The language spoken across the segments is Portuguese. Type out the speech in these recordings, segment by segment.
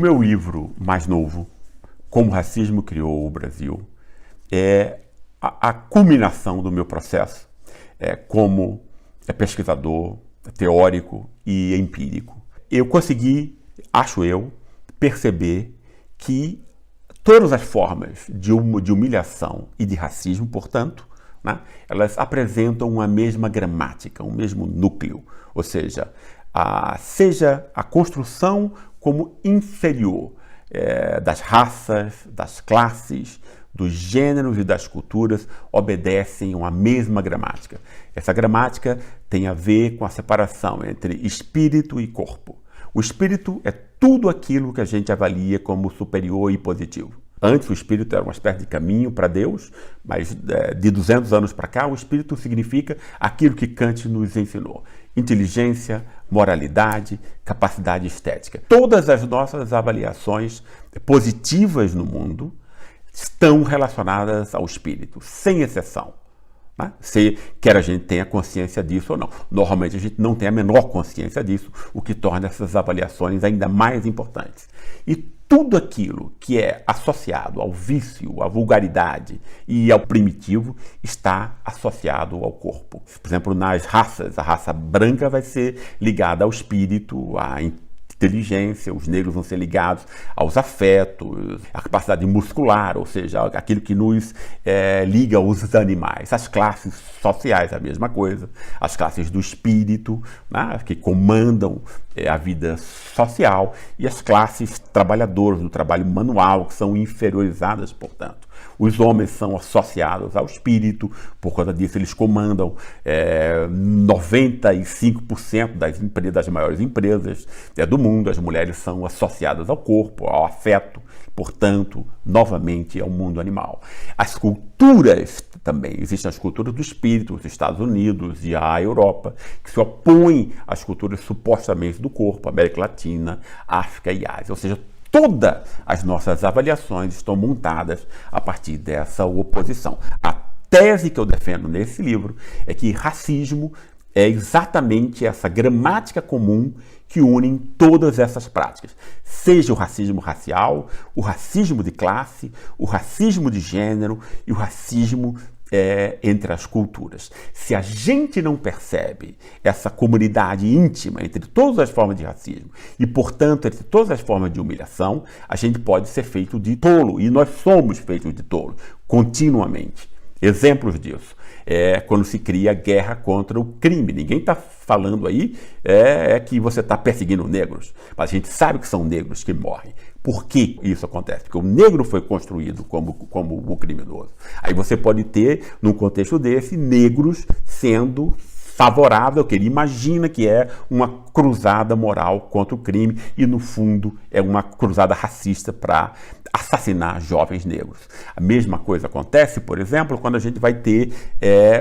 meu livro mais novo, Como o Racismo Criou o Brasil, é a culminação do meu processo como pesquisador, teórico e empírico. Eu consegui, acho eu, perceber que todas as formas de humilhação e de racismo, portanto, né, elas apresentam uma mesma gramática, um mesmo núcleo, ou seja, seja a construção como inferior das raças, das classes, dos gêneros e das culturas obedecem a uma mesma gramática. Essa gramática tem a ver com a separação entre espírito e corpo. O espírito é tudo aquilo que a gente avalia como superior e positivo. Antes o espírito era uma espécie de caminho para Deus, mas de 200 anos para cá o espírito significa aquilo que Kant nos ensinou. Inteligência, moralidade, capacidade estética. Todas as nossas avaliações positivas no mundo estão relacionadas ao espírito, sem exceção. Né? Se quer a gente tenha consciência disso ou não. Normalmente a gente não tem a menor consciência disso, o que torna essas avaliações ainda mais importantes. E tudo aquilo que é associado ao vício, à vulgaridade e ao primitivo está associado ao corpo. Por exemplo, nas raças, a raça branca vai ser ligada ao espírito, à inteligência, os negros vão ser ligados aos afetos, à capacidade muscular, ou seja, aquilo que nos liga aos animais. As classes sociais, a mesma coisa. As classes do espírito, né, que comandam a vida social, e as classes trabalhadoras do trabalho manual, que são inferiorizadas, portanto. Os homens são associados ao espírito, por causa disso eles comandam 95% das maiores empresas do mundo. As mulheres são associadas ao corpo, ao afeto, portanto, novamente ao mundo animal. As culturas também, existem as culturas do espírito, os Estados Unidos e a Europa, que se opõem às culturas supostamente do corpo, América Latina, África e Ásia, ou seja, todas as nossas avaliações estão montadas a partir dessa oposição. A tese que eu defendo nesse livro é que racismo é exatamente essa gramática comum que une todas essas práticas. Seja o racismo racial, o racismo de classe, o racismo de gênero e o racismo entre as culturas. Se a gente não percebe essa comunidade íntima entre todas as formas de racismo e, portanto, entre todas as formas de humilhação, a gente pode ser feito de tolo, e nós somos feitos de tolo, continuamente. Exemplos disso quando se cria guerra contra o crime. Ninguém está falando aí que você está perseguindo negros, mas a gente sabe que são negros que morrem. Por que isso acontece? Porque o negro foi construído como o criminoso. Aí você pode ter, num contexto desse, negros sendo favorável, que ele imagina que é uma cruzada moral contra o crime e, no fundo, é uma cruzada racista para assassinar jovens negros. A mesma coisa acontece, por exemplo, quando a gente vai ter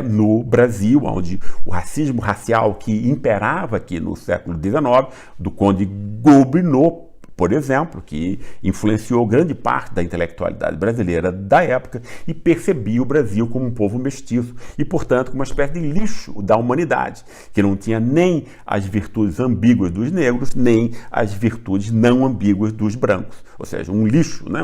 no Brasil, onde o racismo racial que imperava aqui no século XIX, do Conde Gobineau, por exemplo, que influenciou grande parte da intelectualidade brasileira da época e percebia o Brasil como um povo mestiço e, portanto, como uma espécie de lixo da humanidade, que não tinha nem as virtudes ambíguas dos negros, nem as virtudes não ambíguas dos brancos. Ou seja, um lixo, né?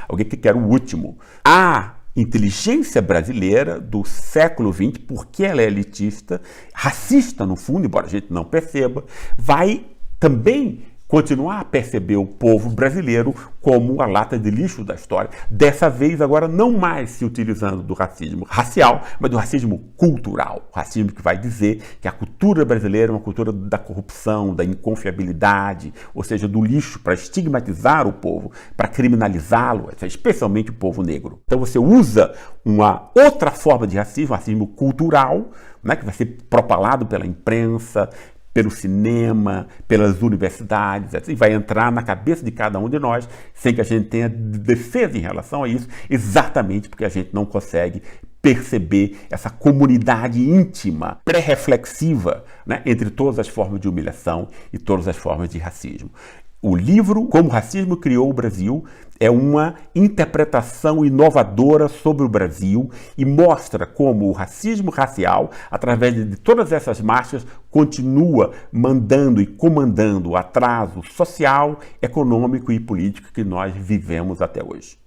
Alguém que quer o último. A inteligência brasileira do século XX, porque ela é elitista, racista no fundo, embora a gente não perceba, vai também continuar a perceber o povo brasileiro como a lata de lixo da história, dessa vez agora não mais se utilizando do racismo racial, mas do racismo cultural. O racismo que vai dizer que a cultura brasileira é uma cultura da corrupção, da inconfiabilidade, ou seja, do lixo, para estigmatizar o povo, para criminalizá-lo, especialmente o povo negro. Então você usa uma outra forma de racismo cultural, né, que vai ser propalado pela imprensa, pelo cinema, pelas universidades, e vai entrar na cabeça de cada um de nós, sem que a gente tenha defesa em relação a isso, exatamente porque a gente não consegue perceber essa comunidade íntima, pré-reflexiva, né, entre todas as formas de humilhação e todas as formas de racismo. O livro Como o Racismo Criou o Brasil É uma interpretação inovadora sobre o Brasil e mostra como o racismo racial, através de todas essas marchas, continua mandando e comandando o atraso social, econômico e político que nós vivemos até hoje.